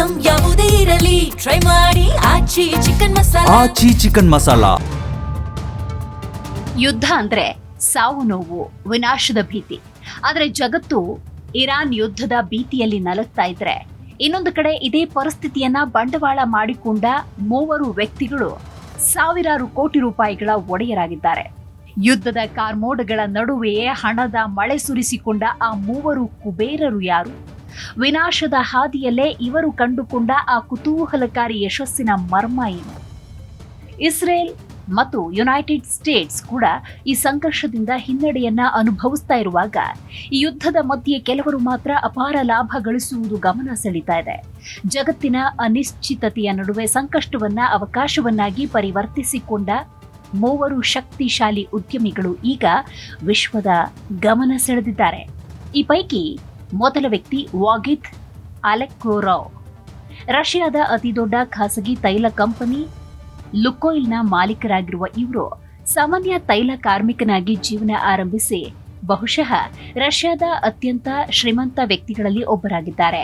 Item ಯಾವುದೇ ಇರಲಿ try ಮಾಡಿ ಆಚಿ ಚಿಕನ್ ಮಸಾಲಾ. ಯುದ್ಧ ಅಂದ್ರೆ ಸಾವು ನೋವು, ವಿನಾಶದ ಭೀತಿ. ಆದ್ರೆ ಜಗತ್ತು ಇರಾನ್ ಯುದ್ಧದ ಭೀತಿಯಲ್ಲಿ ನಲಗ್ತಾ ಇದ್ರೆ, ಇನ್ನೊಂದು ಕಡೆ ಇದೇ ಪರಿಸ್ಥಿತಿಯನ್ನ ಬಂಡವಾಳ ಮಾಡಿಕೊಂಡ ಮೂವರು ವ್ಯಕ್ತಿಗಳು ಸಾವಿರಾರು ಕೋಟಿ ರೂಪಾಯಿಗಳ ಒಡೆಯರಾಗಿದ್ದಾರೆ. ಯುದ್ಧದ ಕಾರ್ಮೋಡಗಳ ನಡುವೆಯೇ ಹಣದ ಮಳೆ ಸುರಿಸಿಕೊಂಡ ಆ ಮೂವರು ಕುಬೇರರು ಯಾರು? ವಿನಾಶದ ಹಾದಿಯಲ್ಲೇ ಇವರು ಕಂಡುಕೊಂಡ ಆ ಕುತೂಹಲಕಾರಿ ಯಶಸ್ಸಿನ ಮರ್ಮ ಏನು? ಇಸ್ರೇಲ್ ಮತ್ತು ಯುನೈಟೆಡ್ ಸ್ಟೇಟ್ಸ್ ಕೂಡ ಈ ಸಂಘರ್ಷದಿಂದ ಹಿನ್ನಡೆಯನ್ನ ಅನುಭವಿಸ್ತಾ ಇರುವಾಗ, ಈ ಯುದ್ಧದ ಮಧ್ಯೆ ಕೆಲವರು ಮಾತ್ರ ಅಪಾರ ಲಾಭ ಗಳಿಸುವುದು ಗಮನ ಸೆಳೀತಾ ಇದೆ. ಜಗತ್ತಿನ ಅನಿಶ್ಚಿತತೆಯ ನಡುವೆ ಸಂಕಷ್ಟವನ್ನ ಅವಕಾಶವನ್ನಾಗಿ ಪರಿವರ್ತಿಸಿಕೊಂಡ ಮೂವರು ಶಕ್ತಿಶಾಲಿ ಉದ್ಯಮಿಗಳು ಈಗ ವಿಶ್ವದ ಗಮನ ಸೆಳೆದಿದ್ದಾರೆ. ಈ ಪೈಕಿ ಮೊದಲ ವ್ಯಕ್ತಿ ವಾಗಿತ್ ಅಲೆಕ್ಕೋರವ್. ರಷ್ಯಾದ ಅತಿದೊಡ್ಡ ಖಾಸಗಿ ತೈಲ ಕಂಪನಿ ಲುಕೋಯಿಲ್ನ ಮಾಲೀಕರಾಗಿರುವ ಇವರು ಸಾಮಾನ್ಯ ತೈಲ ಕಾರ್ಮಿಕನಾಗಿ ಜೀವನ ಆರಂಭಿಸಿ ಬಹುಶಃ ರಷ್ಯಾದ ಅತ್ಯಂತ ಶ್ರೀಮಂತ ವ್ಯಕ್ತಿಗಳಲ್ಲಿ ಒಬ್ಬರಾಗಿದ್ದಾರೆ.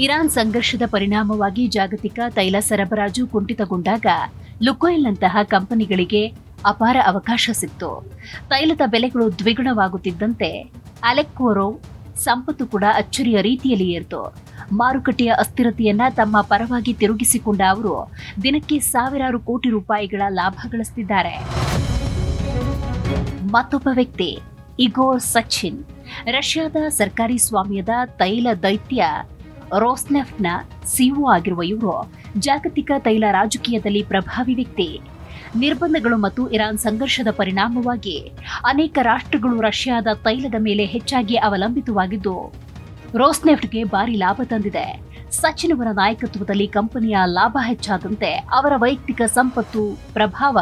ಇರಾನ್ ಸಂಘರ್ಷದ ಪರಿಣಾಮವಾಗಿ ಜಾಗತಿಕ ತೈಲ ಸರಬರಾಜು ಕುಂಠಿತಗೊಂಡಾಗ ಲುಕೋಯಿಲ್ನಂತಹ ಕಂಪನಿಗಳಿಗೆ ಅಪಾರ ಅವಕಾಶ ಸಿಕ್ತು. ತೈಲದ ಬೆಲೆಗಳು ದ್ವಿಗುಣವಾಗುತ್ತಿದ್ದಂತೆ ಅಲೆಕ್ಕೋರವ್ ಸಂಪತ್ತು ಕೂಡ ಅಚ್ಚರಿಯ ರೀತಿಯಲ್ಲಿ ಏರ್ತು. ಮಾರುಕಟ್ಟೆಯ ಅಸ್ಥಿರತೆಯನ್ನ ತಮ್ಮ ಪರವಾಗಿ ತಿರುಗಿಸಿಕೊಂಡ ಅವರು ದಿನಕ್ಕೆ ಸಾವಿರಾರು ಕೋಟಿ ರೂಪಾಯಿಗಳ ಲಾಭ ಗಳಿಸುತ್ತಿದ್ದಾರೆ. ಮತ್ತೊಬ್ಬ ವ್ಯಕ್ತಿ ಇಗೋರ್ ಸಚಿನ್. ರಷ್ಯಾದ ಸರ್ಕಾರಿ ಸ್ವಾಮ್ಯದ ತೈಲ ದೈತ್ಯ ರೋಸ್ನೆಫ್ಟ್ನ ಸಿಇಒ ಆಗಿರುವ ಇವರು ಜಾಗತಿಕ ತೈಲ ರಾಜಕೀಯದಲ್ಲಿ ಪ್ರಭಾವಿ ವ್ಯಕ್ತಿ. ನಿರ್ಬಂಧಗಳು ಮತ್ತು ಇರಾನ್ ಸಂಘರ್ಷದ ಪರಿಣಾಮವಾಗಿ ಅನೇಕ ರಾಷ್ಟ್ರಗಳು ರಷ್ಯಾದ ತೈಲದ ಮೇಲೆ ಹೆಚ್ಚಾಗಿ ಅವಲಂಬಿತವಾಗಿದ್ದು ರೋಸ್ನೆಫ್ಟ್ಗೆ ಭಾರಿ ಲಾಭ ತಂದಿದೆ. ಸಚಿನ್ ಅವರ ನಾಯಕತ್ವದಲ್ಲಿ ಕಂಪನಿಯ ಲಾಭ ಹೆಚ್ಚಾದಂತೆ ಅವರ ವೈಯಕ್ತಿಕ ಸಂಪತ್ತು ಪ್ರಭಾವ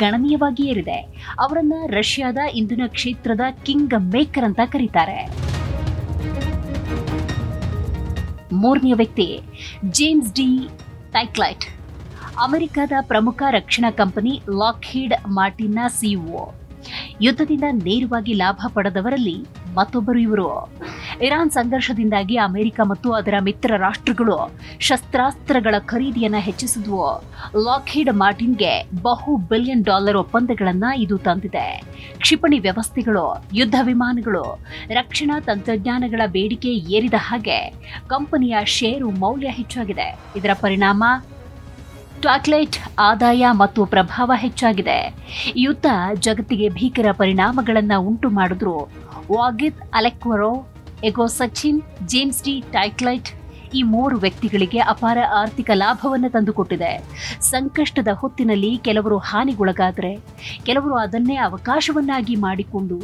ಗಣನೀಯವಾಗಿ ಏರಿದೆ. ಅವರನ್ನ ರಷ್ಯಾದ ಇಂಧನ ಕ್ಷೇತ್ರದ ಕಿಂಗ್ ಮೇಕರ್ ಅಂತ ಕರೀತಾರೆ. ಮೂರನೆಯ ವ್ಯಕ್ತಿ ಜೇಮ್ಸ್ ಡಿ ಟೈಕ್ಲೈಟ್. ಅಮೆರಿಕದ ಪ್ರಮುಖ ರಕ್ಷಣಾ ಕಂಪನಿ ಲಾಕ್ಹೀಡ್ ಮಾರ್ಟಿನ್ನ ಸಿಇಒ. ಯುದ್ಧದಿಂದ ನೇರವಾಗಿ ಲಾಭ ಪಡೆದವರಲ್ಲಿ ಮತ್ತೊಬ್ಬರು ಇವರು. ಇರಾನ್ ಸಂಘರ್ಷದಿಂದಾಗಿ ಅಮೆರಿಕ ಮತ್ತು ಅದರ ಮಿತ್ರ ರಾಷ್ಟ್ರಗಳು ಶಸ್ತ್ರಾಸ್ತ್ರಗಳ ಖರೀದಿಯನ್ನ ಹೆಚ್ಚಿಸಿದ್ವು. ಲಾಕ್ಹೀಡ್ ಮಾರ್ಟಿನ್ಗೆ ಬಹು $1 ಬಿಲಿಯನ್ ಒಪ್ಪಂದಗಳನ್ನ ಇದು ತಂದಿದೆ. ಕ್ಷಿಪಣಿ ವ್ಯವಸ್ಥೆಗಳು, ಯುದ್ಧ ವಿಮಾನಗಳು, ರಕ್ಷಣಾ ತಂತ್ರಜ್ಞಾನಗಳ ಬೇಡಿಕೆ ಏರಿದ ಹಾಗೆ ಕಂಪನಿಯ ಷೇರು ಮೌಲ್ಯ ಹೆಚ್ಚಾಗಿದೆ. ಇದರ ಪರಿಣಾಮ ಟಾಕ್ಲೈಟ್ ಆದಾಯ ಮತ್ತು ಪ್ರಭಾವ ಹೆಚ್ಚಾಗಿದೆ. ಯುದ್ಧ ಜಗತ್ತಿಗೆ ಭೀಕರ ಪರಿಣಾಮಗಳನ್ನು ಉಂಟು ಮಾಡಿದ್ರು ವಾಗಿತ್ ಅಲೆಕ್ಕೋರವ್, ಇಗೋರ್ ಸಚಿನ್, ಜೇಮ್ಸ್ ಡಿ ಟೈಕ್ಲೈಟ್ ಈ ಮೂರು ವ್ಯಕ್ತಿಗಳಿಗೆ ಅಪಾರ ಆರ್ಥಿಕ ಲಾಭವನ್ನು ತಂದುಕೊಟ್ಟಿದೆ. ಸಂಕಷ್ಟದ ಹೊತ್ತಿನಲ್ಲಿ ಕೆಲವರು ಹಾನಿಗೊಳಗಾದರೆ, ಕೆಲವರು ಅದನ್ನೇ ಅವಕಾಶವನ್ನಾಗಿ ಮಾಡಿಕೊಂಡು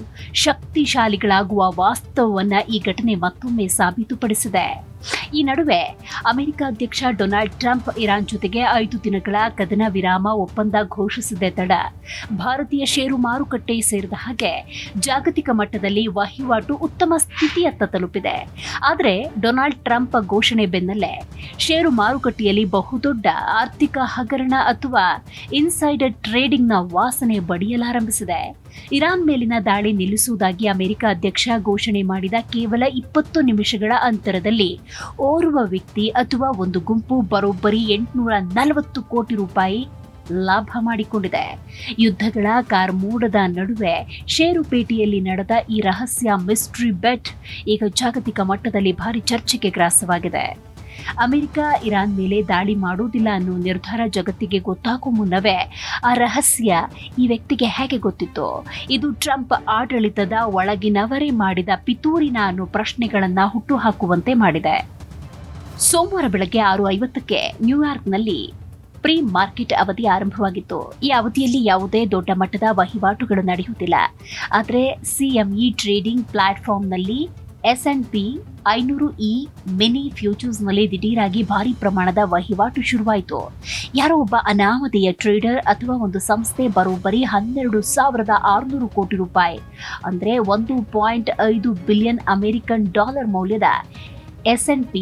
ಶಕ್ತಿಶಾಲಿಗಳಾಗುವ ವಾಸ್ತವವನ್ನ ಈ ಘಟನೆ ಮತ್ತೊಮ್ಮೆ ಸಾಬೀತುಪಡಿಸಿದೆ. ಈ ನಡುವೆ ಅಮೆರಿಕ ಅಧ್ಯಕ್ಷ ಡೊನಾಲ್ಡ್ ಟ್ರಂಪ್ ಇರಾನ್ ಜೊತೆಗೆ 5 ದಿನಗಳ ಕದನ ವಿರಾಮ ಒಪ್ಪಂದ ಘೋಷಿಸಿದ ತಡ ಭಾರತೀಯ ಷೇರು ಮಾರುಕಟ್ಟೆ ಸೇರಿದ ಹಾಗೆ ಜಾಗತಿಕ ಮಟ್ಟದಲ್ಲಿ ವಹಿವಾಟು ಉತ್ತಮ ಸ್ಥಿತಿಯತ್ತ ತಲುಪಿದೆ. ಆದರೆ ಡೊನಾಲ್ಡ್ ಟ್ರಂಪ್ ಘೋಷಣೆ ಬೆನ್ನಲ್ಲೇ ಷೇರು ಮಾರುಕಟ್ಟೆಯಲ್ಲಿ ಬಹುದೊಡ್ಡ ಆರ್ಥಿಕ ಹಗರಣ ಅಥವಾ ಇನ್ಸೈಡರ್ ಟ್ರೇಡಿಂಗ್ನ ವಾಸನೆ ಬಡಿಯಲಾರಂಭಿಸಿದೆ. ಇರಾನ್ ಮೇಲಿನ ದಾಳಿ ನಿಲ್ಲಿಸುವುದಾಗಿ ಅಮೆರಿಕ ಅಧ್ಯಕ್ಷ ಘೋಷಣೆ ಮಾಡಿದ ಕೇವಲ 20 ನಿಮಿಷಗಳ ಅಂತರದಲ್ಲಿ ಓರ್ವ ವ್ಯಕ್ತಿ ಅಥವಾ ಒಂದು ಗುಂಪು ಬರೋಬ್ಬರಿ $840 ಕೋಟಿ ಲಾಭ ಮಾಡಿಕೊಂಡಿದೆ. ಯುದ್ಧಗಳ ಕಾರ್ಮೋಡದ ನಡುವೆ ಷೇರುಪೇಟೆಯಲ್ಲಿ ನಡೆದ ಈ ರಹಸ್ಯ ಮಿಸ್ಟ್ರಿ ಬೆಟ್ ಈಗ ಜಾಗತಿಕ ಮಟ್ಟದಲ್ಲಿ ಭಾರಿ ಚರ್ಚೆಗೆ ಗ್ರಾಸವಾಗಿದೆ. ಅಮೆರಿಕ ಇರಾನ್ ಮೇಲೆ ದಾಳಿ ಮಾಡುವುದಿಲ್ಲ ಅನ್ನೋ ನಿರ್ಧಾರ ಜಗತ್ತಿಗೆ ಗೊತ್ತಾಗುವ ಮುನ್ನವೇ ಆ ರಹಸ್ಯ ಈ ವ್ಯಕ್ತಿಗೆ ಹೇಗೆ ಗೊತ್ತಿತ್ತು? ಇದು ಟ್ರಂಪ್ ಆಡಳಿತದ ಒಳಗಿನವರೇ ಮಾಡಿದ ಪಿತೂರಿನ ಅನ್ನೋ ಪ್ರಶ್ನೆಗಳನ್ನ ಹುಟ್ಟುಹಾಕುವಂತೆ ಮಾಡಿದೆ. ಸೋಮವಾರ ಬೆಳಗ್ಗೆ 6:50ಕ್ಕೆ ನ್ಯೂಯಾರ್ಕ್ನಲ್ಲಿ ಪ್ರೀ ಮಾರ್ಕೆಟ್ ಅವಧಿ ಆರಂಭವಾಗಿತ್ತು. ಈ ಅವಧಿಯಲ್ಲಿ ಯಾವುದೇ ದೊಡ್ಡ ಮಟ್ಟದ ವಹಿವಾಟುಗಳು ನಡೆಯುತ್ತಿಲ್ಲ. ಆದರೆ ಸಿಎಂಇ ಟ್ರೇಡಿಂಗ್ ಪ್ಲಾಟ್ಫಾರ್ಮ್ನಲ್ಲಿ S&P 500 ಮಿನಿ ಫ್ಯೂಚರ್ಸ್ನಲ್ಲಿ ದಿಢೀರಾಗಿ ಭಾರಿ ಪ್ರಮಾಣದ ವಹಿವಾಟು ಶುರುವಾಯಿತು. ಯಾರೋ ಒಬ್ಬ ಅನಾಮಧೇಯ ಟ್ರೇಡರ್ ಅಥವಾ ಒಂದು ಸಂಸ್ಥೆ ಬರೋಬ್ಬರಿ $12,600 ಕೋಟಿ ಅಂದರೆ $1.5 ಬಿಲಿಯನ್ ಅಮೆರಿಕನ್ ಡಾಲರ್ ಮೌಲ್ಯದ S&P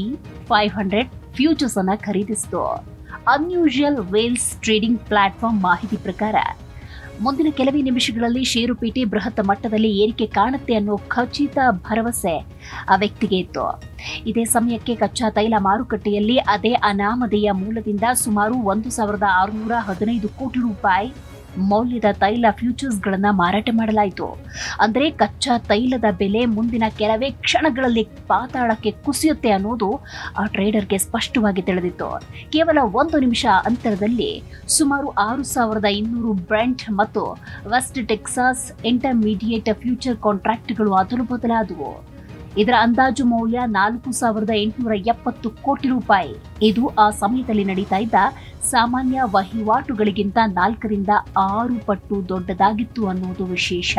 500 ಫ್ಯೂಚರ್ಸ್ ಅನ್ನು ಖರೀದಿಸಿತು. ಅನ್ಯೂಶುವಲ್ ವೇಲ್ಸ್ ಟ್ರೇಡಿಂಗ್ ಪ್ಲಾಟ್ಫಾರ್ಮ್ ಮಾಹಿತಿ ಪ್ರಕಾರ ಮುಂದಿನ ಕೆಲವೇ ನಿಮಿಷಗಳಲ್ಲಿ ಷೇರುಪೇಟೆ ಬೃಹತ್ ಮಟ್ಟದಲ್ಲಿ ಏರಿಕೆ ಕಾಣುತ್ತೆ ಅನ್ನೋ ಖಚಿತ ಭರವಸೆ ಆ ವ್ಯಕ್ತಿಗೆ ಇತ್ತು. ಇದೇ ಸಮಯಕ್ಕೆ ಕಚ್ಚಾ ತೈಲ ಮಾರುಕಟ್ಟೆಯಲ್ಲಿ ಅದೇ ಅನಾಮಧೇಯ ಮೂಲದಿಂದ ಸುಮಾರು 1,615 ಕೋಟಿ ರೂಪಾಯಿ ಮೌಲ್ಯದ ತೈಲ ಫ್ಯೂಚರ್ಸ್ಗಳನ್ನು ಮಾರಾಟ ಮಾಡಲಾಯಿತು. ಅಂದರೆ ಕಚ್ಚಾ ತೈಲದ ಬೆಲೆ ಮುಂದಿನ ಕೆಲವೇ ಕ್ಷಣಗಳಲ್ಲಿ ಪಾತಾಳಕ್ಕೆ ಕುಸಿಯುತ್ತೆ ಅನ್ನೋದು ಆ ಟ್ರೇಡರ್ಗೆ ಸ್ಪಷ್ಟವಾಗಿ ತಿಳಿದಿತ್ತು. ಕೇವಲ 1 ನಿಮಿಷ ಅಂತರದಲ್ಲಿ ಸುಮಾರು 6,200 ಬ್ರೆಂಟ್ ಮತ್ತು ವೆಸ್ಟ್ ಟೆಕ್ಸಾಸ್ ಇಂಟರ್ಮೀಡಿಯೇಟ್ ಫ್ಯೂಚರ್ ಕಾಂಟ್ರಾಕ್ಟ್ಗಳು ಅದಲು ಬದಲಾದವು. ಇದರ ಅಂದಾಜು ಮೌಲ್ಯ 4,870 ಕೋಟಿ ರೂಪಾಯಿ. ಇದು ಆ ಸಮಯದಲ್ಲಿ ನಡೀತಾ ಇದ್ದ ಸಾಮಾನ್ಯ ವಹಿವಾಟುಗಳಿಗಿಂತ 4 ರಿಂದ 6 ಪಟ್ಟು ದೊಡ್ಡದಾಗಿತ್ತು ಅನ್ನೋದು ವಿಶೇಷ.